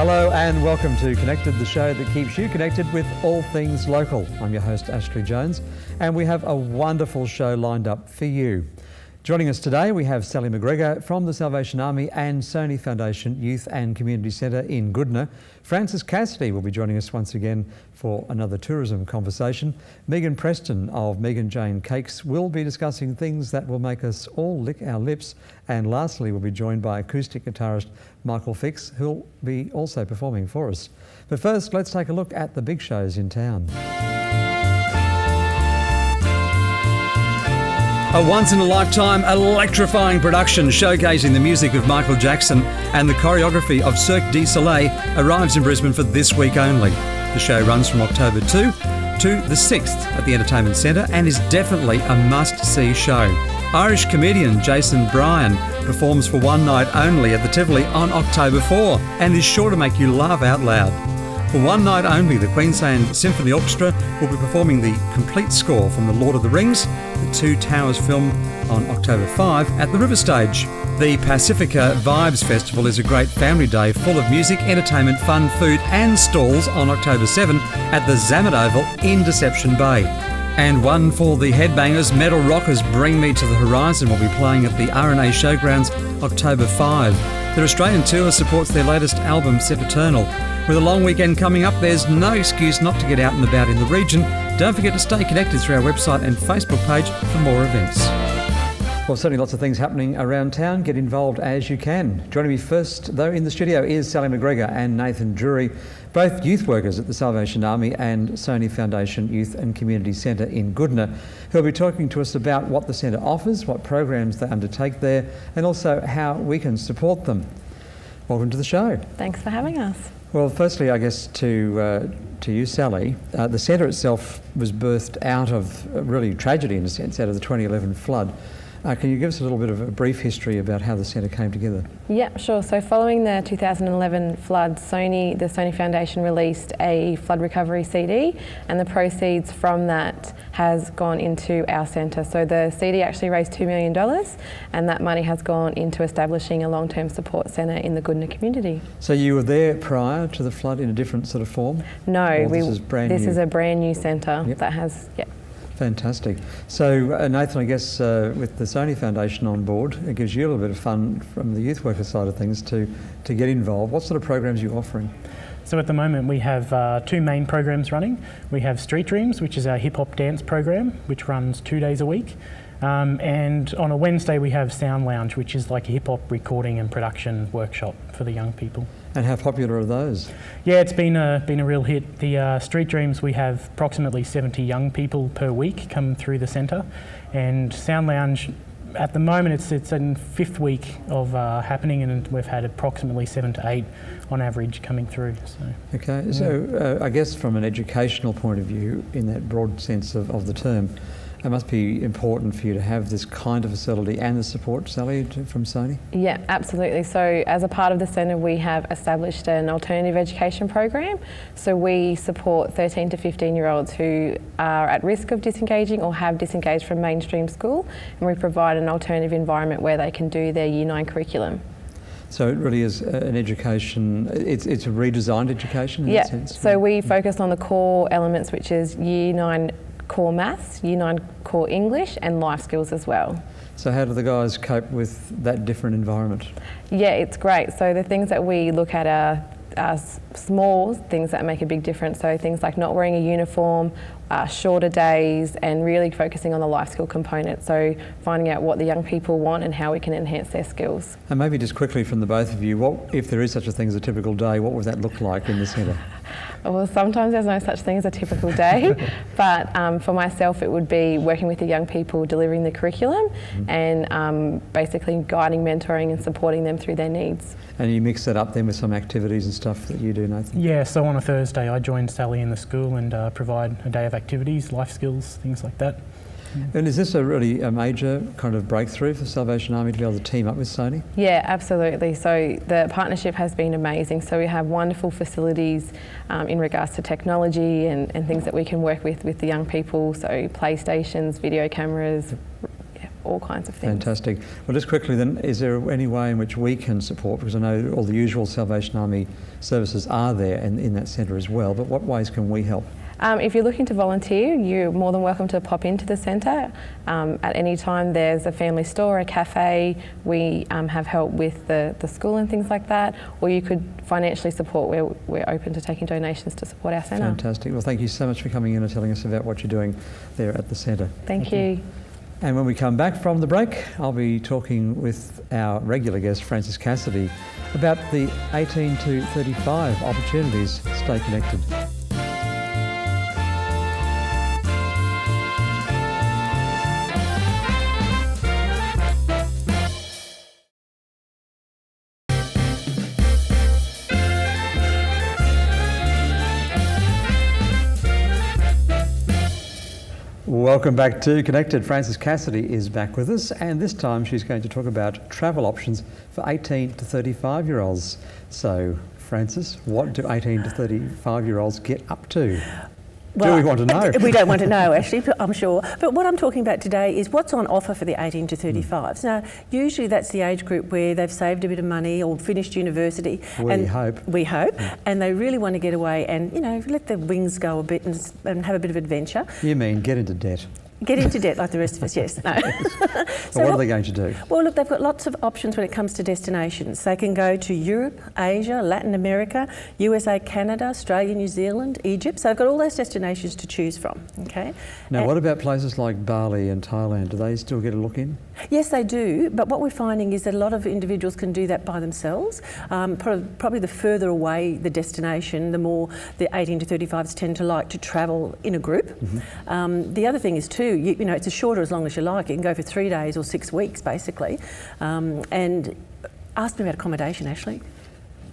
Hello and welcome to Connected, the show that keeps you connected with all things local. I'm your host, Ashley Jones, and we have a wonderful show lined up for you. Joining us today, we have Sally McGregor from the Salvation Army and Sony Foundation Youth and Community Centre in Goodna. Francis Cassidy will be joining us once again for another tourism conversation. Megan Preston of Megan Jane Cakes will be discussing things that will make us all lick our lips. And lastly, we'll be joined by acoustic guitarist Michael Fix, who'll be also performing for us. But first, let's take a look at the big shows in town. A once-in-a-lifetime electrifying production showcasing the music of Michael Jackson and the choreography of Cirque du Soleil arrives in Brisbane for this week only. The show runs from October 2 to the 6th at the Entertainment Centre and is definitely a must-see show. Irish comedian Jason Bryan performs for one night only at the Tivoli on October 4 and is sure to make you laugh out loud. For one night only, the Queensland Symphony Orchestra will be performing the complete score from The Lord of the Rings, the Two Towers film, on October 5 at the River Stage. The Pacifica Vibes Festival is a great family day full of music, entertainment, fun, food and stalls on October 7 at the Zamet Oval in Deception Bay. And one for the headbangers, Metal Rockers Bring Me to the Horizon will be playing at the RNA Showgrounds October 5. Their Australian tour supports their latest album, Sempiternal. With a long weekend coming up, there's no excuse not to get out and about in the region. Don't forget to stay connected through our website and Facebook page for more events. Well, certainly lots of things happening around town. Get involved as you can. Joining me first, though, in the studio is Sally McGregor and Nathan Drury, both youth workers at the Salvation Army and Sony Foundation Youth and Community Centre in Goodna, who will be talking to us about what the centre offers, what programs they undertake there, and also how we can support them. Welcome to the show. Thanks for having us. Well, firstly, I guess to you, Sally, the centre itself was birthed out of really tragedy, in a sense, out of the 2011 flood. Can you give us a little bit of a brief history about how the centre came together? Yeah, sure. So following the 2011 flood, the Sony Foundation released a flood recovery CD, and the proceeds from that has gone into our centre. So the CD actually raised $2 million, and that money has gone into establishing a long-term support centre in the Goodna community. So you were there prior to the flood in a different sort of form? No, this is a brand new centre that has, Fantastic. So Nathan, I guess with the Sony Foundation on board, it gives you a little bit of fun from the youth worker side of things to get involved. What sort of programs are you offering? So at the moment we have two main programs running. We have Street Dreams, which is our hip hop dance program, which runs 2 days a week. And on a Wednesday we have Sound Lounge, which is like a hip hop recording and production workshop for the young people. And how popular are those? Yeah, it's been a real hit. The Street Dreams, we have approximately 70 young people per week come through the centre, and Sound Lounge, at the moment it's in 5th week of happening, and we've had approximately 7 to 8 on average coming through. So. Okay, so I guess from an educational point of view, in that broad sense of the term, it must be important for you to have this kind of facility and the support, Sally, from Sony? Yeah, absolutely. So as a part of the centre, we have established an alternative education program. So we support 13 to 15-year-olds who are at risk of disengaging or have disengaged from mainstream school, and we provide an alternative environment where they can do their Year 9 curriculum. So it really is an education, it's a redesigned education in that sense? So we focus on the core elements, which is Year 9 core maths, Year 9 core English and life skills as well. So how do the guys cope with that different environment? Yeah, it's great. So the things that we look at are small things that make a big difference. So things like not wearing a uniform, shorter days, and really focusing on the life skill component. So finding out what the young people want and how we can enhance their skills. And maybe just quickly from the both of you, what, if there is such a thing as a typical day, what would that look like in the centre? Well, sometimes there's no such thing as a typical day, but for myself it would be working with the young people, delivering the curriculum and basically guiding, mentoring and supporting them through their needs. And you mix that up then with some activities and stuff that you do, Nathan? Yeah, so on a Thursday I join Sally in the school and provide a day of activities, life skills, things like that. And is this a really major kind of breakthrough for Salvation Army to be able to team up with Sony? Yeah, absolutely. So the partnership has been amazing. So we have wonderful facilities in regards to technology and things that we can work with the young people. So PlayStations, video cameras, all kinds of things. Fantastic. Well, just quickly then, is there any way in which we can support? Because I know all the usual Salvation Army services are there in that centre as well, but what ways can we help? If you're looking to volunteer, you're more than welcome to pop into the centre. At any time there's a family store, a cafe, we have help with the school and things like that, or you could financially support. We're open to taking donations to support our centre. Fantastic. Well, thank you so much for coming in and telling us about what you're doing there at the centre. Thank you. And when we come back from the break, I'll be talking with our regular guest, Frances Cassidy, about the 18 to 35 opportunities. Stay connected. Welcome back to Connected. Frances Cassidy is back with us, and this time she's going to talk about travel options for 18 to 35-year-olds. So, Frances, what do 18 to 35-year-olds get up to? Well, do we want to know? We don't want to know, actually, I'm sure. But what I'm talking about today is what's on offer for the 18 to 35s. Now, usually that's the age group where they've saved a bit of money or finished university. We hope. And they really want to get away and, let their wings go a bit and have a bit of adventure. You mean get into debt? Get into debt like the rest of us, yes. No. So what are they going to do? Well, look, they've got lots of options when it comes to destinations. They can go to Europe, Asia, Latin America, USA, Canada, Australia, New Zealand, Egypt. So they've got all those destinations to choose from, okay? Now, what about places like Bali and Thailand? Do they still get a look in? Yes, they do, but what we're finding is that a lot of individuals can do that by themselves. Probably the further away the destination, the more the 18 to 35s tend to like to travel in a group. Mm-hmm. The other thing is too, it's as shorter as long as you like. You can go for 3 days or 6 weeks, basically. And ask me about accommodation, Ashley.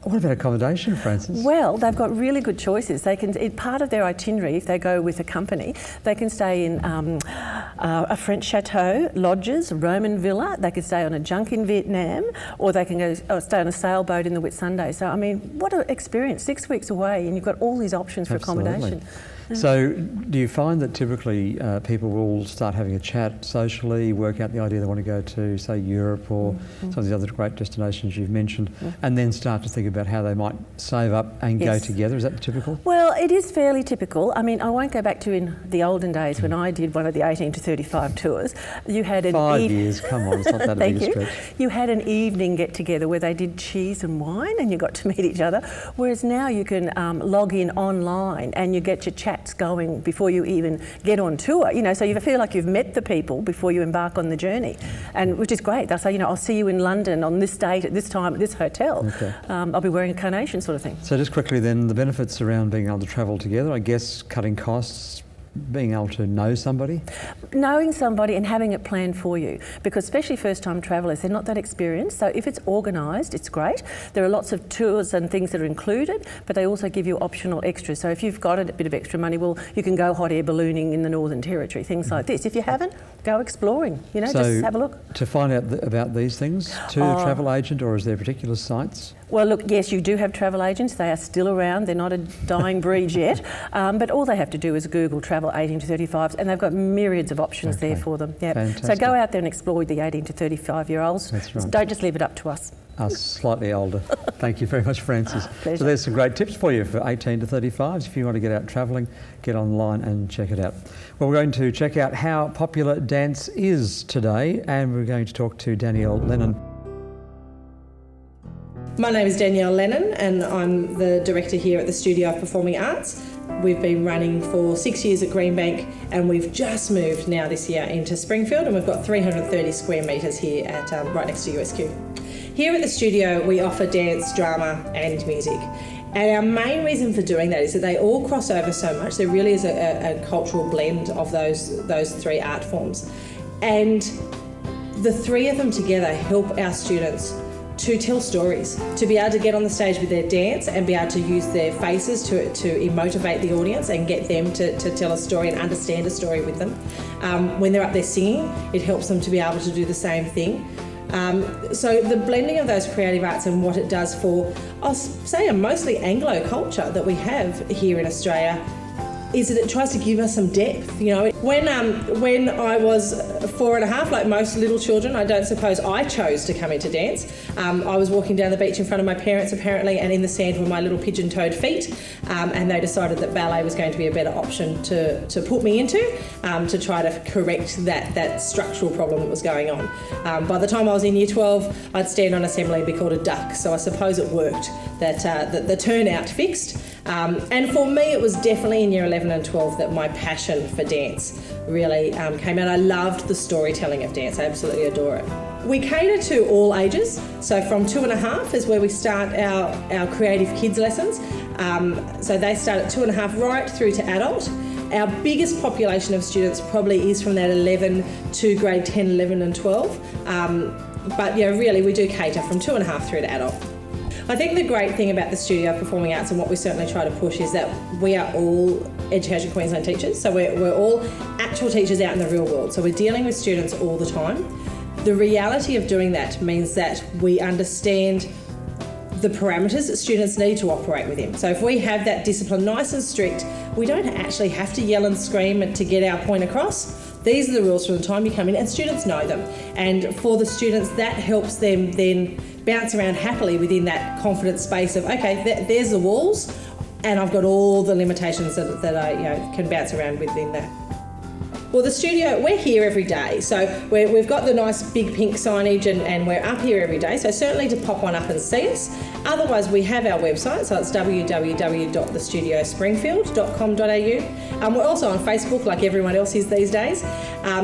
What about accommodation, Frances? Well, they've got really good choices. They can, part of their itinerary, if they go with a company, they can stay in a French chateau, lodges, Roman villa. They could stay on a junk in Vietnam, or they can go stay on a sailboat in the Whitsunday. So, I mean, what an experience! 6 weeks away, and you've got all these options for accommodation. So do you find that typically people will start having a chat socially, work out the idea they want to go to, say, Europe or some of the other great destinations you've mentioned, and then start to think about how they might save up and go together? Is that typical? Well, it is fairly typical. I mean, I won't go back to in the olden days when I did one of the 18 to 35 tours. You had an 5 years, come on, it's not that big a stretch. You had an evening get-together where they did cheese and wine and you got to meet each other, whereas now you can log in online and you get your chats going before you even get on tour, so you feel like you've met the people before you embark on the journey, and which is great. They'll say, I'll see you in London on this date at this time at this hotel. Okay. I'll be wearing a carnation, sort of thing. So just quickly then, the benefits around being able to travel together, I guess cutting costs, being able to know somebody? Knowing somebody and having it planned for you, because especially first-time travellers, they're not that experienced, so if it's organised, it's great. There are lots of tours and things that are included, but they also give you optional extras. So if you've got a bit of extra money, well, you can go hot air ballooning in the Northern Territory, things like this. If you haven't, go exploring, so just have a look. To find out about these things, to the travel agent, or is there particular sites? Well, look, yes, you do have travel agents. They are still around. They're not a dying breed yet. But all they have to do is Google travel 18 to 35s, and they've got myriads of options there for them. Yeah. Fantastic. So go out there and explore the 18 to 35-year-olds. That's right. Don't just leave it up to us. Us slightly older. Thank you very much, Frances. Pleasure. So there's some great tips for you for 18 to 35s. If you want to get out travelling, get online and check it out. Well, we're going to check out how popular dance is today, and we're going to talk to Danielle Lennon. My name is Danielle Lennon and I'm the director here at the Studio of Performing Arts. We've been running for 6 years at Greenbank and we've just moved now this year into Springfield, and we've got 330 square metres here at right next to USQ. Here at the studio we offer dance, drama and music. And our main reason for doing that is that they all cross over so much. There really is a cultural blend of those three art forms. And the three of them together help our students to tell stories, to be able to get on the stage with their dance and be able to use their faces to motivate the audience and get them to tell a story and understand a story with them. When they're up there singing, it helps them to be able to do the same thing. So the blending of those creative arts and what it does for, I'll say, a mostly Anglo culture that we have here in Australia, is that it tries to give us some depth. You know, when I was 4.5, like most little children, I don't suppose I chose to come into dance. I was walking down the beach in front of my parents apparently, and in the sand were my little pigeon-toed feet, and they decided that ballet was going to be a better option to put me into, to try to correct that structural problem that was going on. By the time I was in year 12, I'd stand on assembly and be called a duck, so I suppose it worked, that the turnout fixed. And for me, it was definitely in year 11 and 12 that my passion for dance really came out. I loved the storytelling of dance. I absolutely adore it. We cater to all ages, so from 2.5 is where we start our creative kids lessons. So they start at 2.5 right through to adult. Our biggest population of students probably is from that 11 to grade 10, 11 and 12. But yeah, really we do cater from 2.5 through to adult. I think the great thing about the Studio of Performing Arts and what we certainly try to push is that we are all Education Queensland teachers, so we're all actual teachers out in the real world, so we're dealing with students all the time. The reality of doing that means that we understand the parameters that students need to operate within. So if we have that discipline nice and strict, we don't actually have to yell and scream to get our point across. These are the rules from the time you come in, and students know them. And for the students, that helps them then bounce around happily within that confident space of, okay, there's the walls, and I've got all the limitations that I can bounce around within that. Well, the studio, we're here every day. So we've got the nice big pink signage and we're up here every day. So certainly to pop on up and see us. Otherwise, we have our website. So it's www.thestudiospringfield.com.au. We're also on Facebook like everyone else is these days.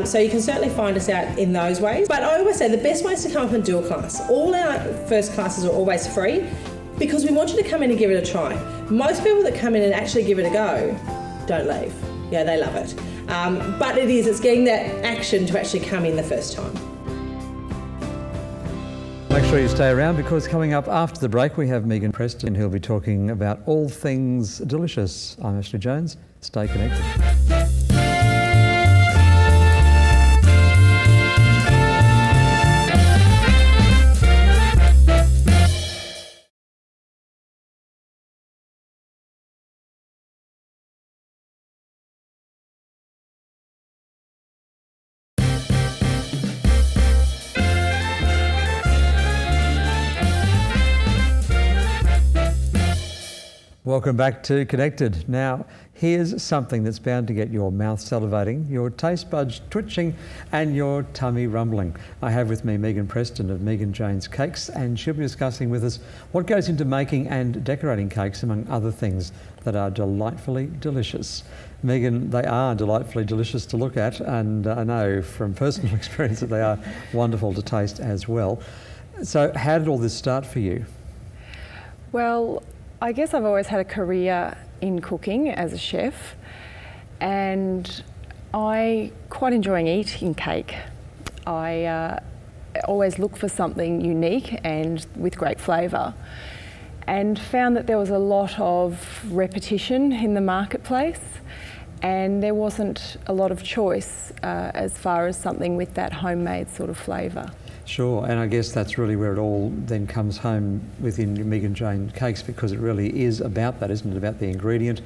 So you can certainly find us out in those ways. But I always say the best way is to come up and do a class. All our first classes are always free because we want you to come in and give it a try. Most people that come in and actually give it a go don't leave. Yeah, they love it. But it's getting that action to actually come in the first time. Make sure you stay around because coming up after the break we have Megan Preston who'll be talking about all things delicious. I'm Ashley Jones. Stay connected. Welcome back to Connected. Now, here's something that's bound to get your mouth salivating, your taste buds twitching and your tummy rumbling. I have with me Megan Preston of Megan Jane's Cakes, and she'll be discussing with us what goes into making and decorating cakes, among other things that are delightfully delicious. Megan, they are delightfully delicious to look at, and I know from personal experience that they are wonderful to taste as well. So how did all this start for you? Well, I guess I've always had a career in cooking as a chef, and I quite enjoy eating cake. I always look for something unique and with great flavour, and found that there was a lot of repetition in the marketplace, and there wasn't a lot of choice as far as something with that homemade sort of flavour. Sure, and I guess that's really where it all then comes home within Megan Jane Cakes, because it really is about that, isn't it? About the ingredient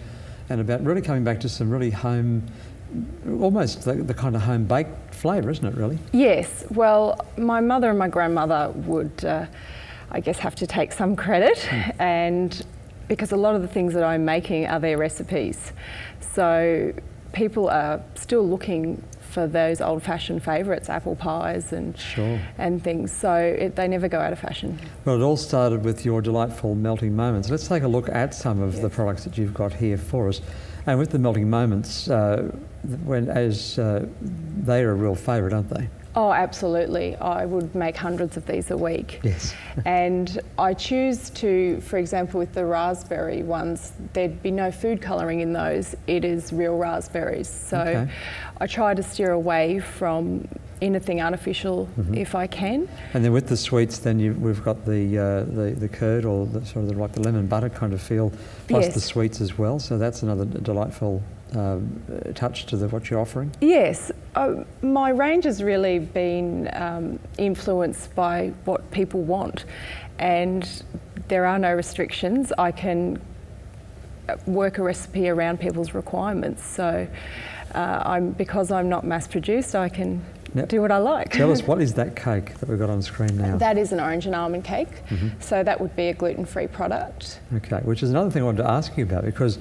and about really coming back to some really home, almost the kind of home-baked flavour, isn't it, really? Yes, well, my mother and my grandmother would, I guess, have to take some credit, and because a lot of the things that I'm making are their recipes. So people are still looking for those old-fashioned favourites, apple pies and things. So they never go out of fashion. Well, it all started with your delightful melting moments. Let's take a look at some of the products that you've got here for us. And with the melting moments, they're a real favourite, aren't they? Oh, absolutely. I would make hundreds of these a week. Yes. And I choose to, for example, with the raspberry ones, there'd be no food colouring in those. It is real raspberries. So I try to steer away from anything artificial if I can. And then with the sweets, then we've got the curd, or like the lemon butter kind of feel, plus the sweets as well. So that's another delightful touch to what you're offering? Yes, my range has really been influenced by what people want, and there are no restrictions. I can work a recipe around people's requirements. So because I'm not mass produced, I can do what I like. Tell us, what is that cake that we've got on screen now? That is an orange and almond cake. So that would be a gluten-free product. Okay, which is another thing I wanted to ask you about, because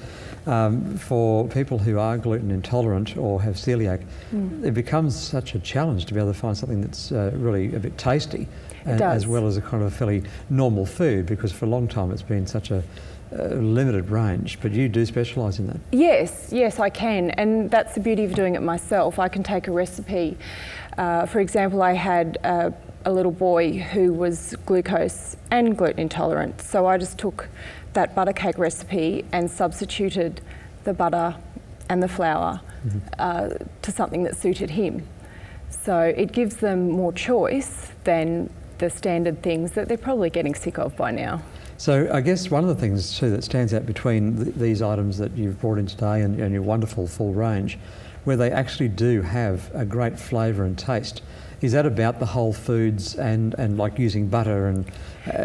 for people who are gluten intolerant or have celiac, it becomes such a challenge to be able to find something that's really a bit tasty, as well as a kind of fairly normal food, because for a long time it's been such a limited range. But you do specialise in that? Yes, I can, and that's the beauty of doing it myself. I can take a recipe. For example, I had a little boy who was glucose and gluten intolerant, so I just took that butter cake recipe and substituted the butter and the flour to something that suited him. So it gives them more choice than the standard things that they're probably getting sick of by now. So I guess one of the things too that stands out between these items that you've brought in today and your wonderful full range, where they actually do have a great flavour and taste, is that about the whole foods and like using butter and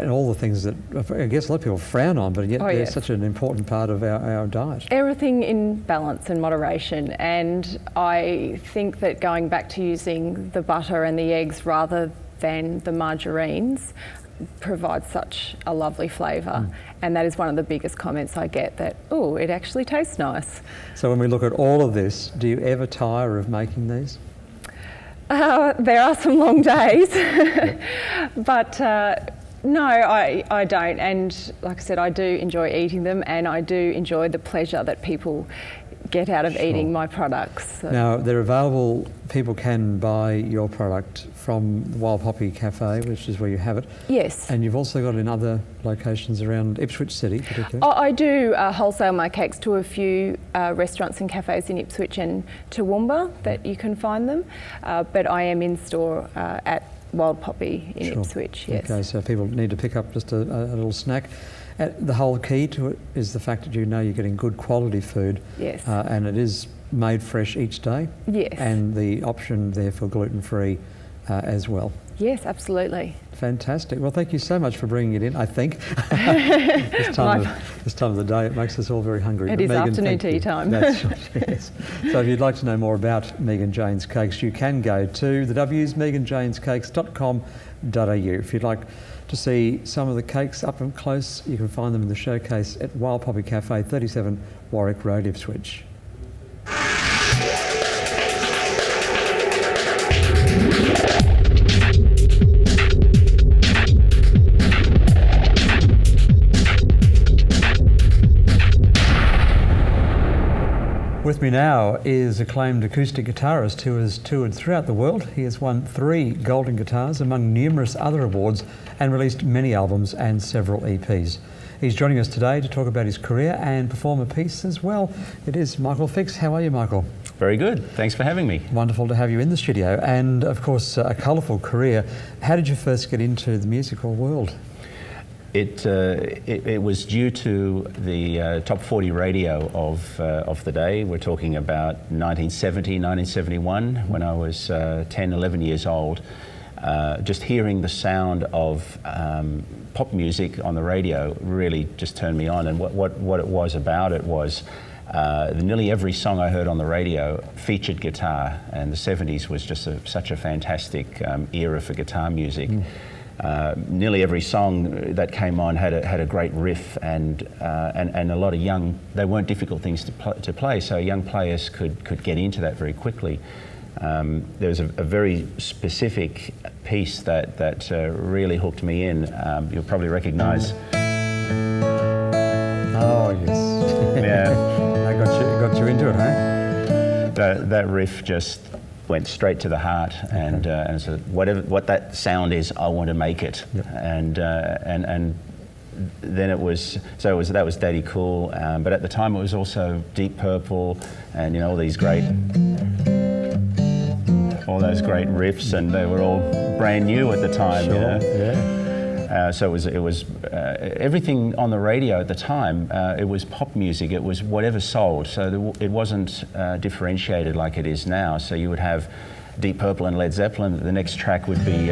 all the things that I guess a lot of people frown on, but yet they're such an important part of our diet. Everything in balance and moderation, and I think that going back to using the butter and the eggs rather than the margarines provides such a lovely flavour, and that is one of the biggest comments I get, that, oh, it actually tastes nice. So when we look at all of this, do you ever tire of making these? There are some long days, but no, I don't, and like I said, I do enjoy eating them, and I do enjoy the pleasure that people get out of eating my products. So. Now, they're available, people can buy your product from Wild Poppy Cafe, which is where you have it. Yes. And you've also got in other locations around Ipswich City, particularly. I do wholesale my cakes to a few restaurants and cafes in Ipswich and Toowoomba that you can find them, but I am in store at Wild Poppy in Ipswich, yes. Okay, so people need to pick up just a little snack. The whole key to it is the fact that you know you're getting good quality food. Yes. And it is made fresh each day. Yes. And the option there for gluten-free as well. Yes, absolutely. Fantastic. Well, thank you so much for bringing it in, I think. this time of the day, it makes us all very hungry. It is Megan, afternoon tea time. That's right, yes. So if you'd like to know more about Megan Jane's Cakes, you can go to the meganjanescakes.com.au. If you'd like to see some of the cakes up and close, you can find them in the showcase at Wild Poppy Cafe, 37 Warwick Road, Ipswich. With me now is acclaimed acoustic guitarist who has toured throughout the world. He has won 3 golden guitars among numerous other awards and released many albums and several EPs. He's joining us today to talk about his career and perform a piece as well. It is Michael Fix. How are you, Michael? Very good. Thanks for having me. Wonderful to have you in the studio, and of course a colourful career. How did you first get into the musical world? It was due to the top 40 radio of the day. We're talking about 1970, 1971, when I was 10, 11 years old. Just hearing the sound of pop music on the radio really just turned me on. And what it was about it was nearly every song I heard on the radio featured guitar, and the 70s was just such a fantastic era for guitar music. Nearly every song that came on had a great riff and a lot of they weren't difficult things to play, so young players could get into that very quickly. There was a very specific piece that really hooked me in. You'll probably recognise. Oh yes. Yeah. That got you into it, huh? That riff just went straight to the heart, and so what that sound is, I want to make it. Yep. And then that was Daddy Cool, but at the time it was also Deep Purple, and all those great riffs, and they were all brand new at the time. Sure. Yeah. So it was everything on the radio at the time. It was pop music. It was whatever sold. So it wasn't differentiated like it is now. So you would have Deep Purple and Led Zeppelin. The next track would be,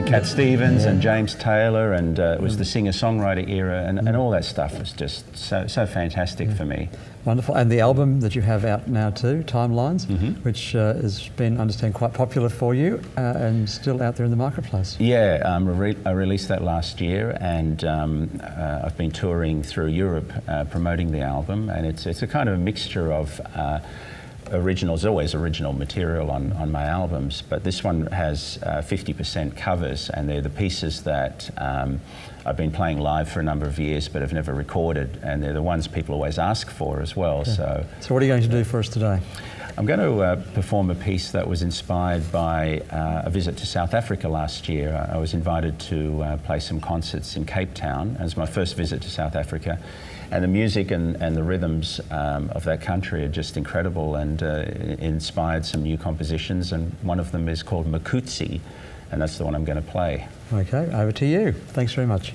Cat Stevens and James Taylor, and it was the singer-songwriter era, and all that stuff was just so fantastic for me. Wonderful. And the album that you have out now too, Timelines, which has been, I understand, quite popular for you and still out there in the marketplace. Yeah, I released that last year, and I've been touring through Europe promoting the album, and it's a kind of a mixture of originals, always original material on my albums, but this one has 50% covers, and they're the pieces that I've been playing live for a number of years but have never recorded, and they're the ones people always ask for as well. So what are you going to do for us today? I'm going to perform a piece that was inspired by a visit to South Africa last year. I was invited to play some concerts in Cape Town. It was my first visit to South Africa. And the music and the rhythms of that country are just incredible, and inspired some new compositions, and one of them is called Makutsi, and that's the one I'm going to play. Okay, over to you. Thanks very much.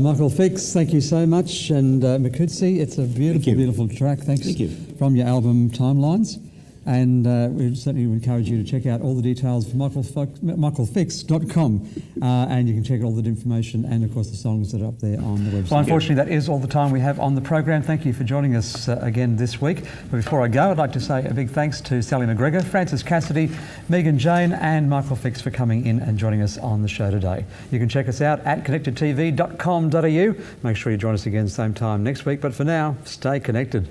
Michael Fix, thank you so much. And Makutsi, it's a beautiful, beautiful track. Thanks. Thank you. From your album Timelines. And we certainly encourage you to check out all the details from michaelfix.com, and you can check out all the information and, of course, the songs that are up there on the website. Well, unfortunately, that is all the time we have on the program. Thank you for joining us again this week. But before I go, I'd like to say a big thanks to Sally McGregor, Francis Cassidy, Megan Jane and Michael Fix for coming in and joining us on the show today. You can check us out at connectedtv.com.au. Make sure you join us again same time next week. But for now, stay connected.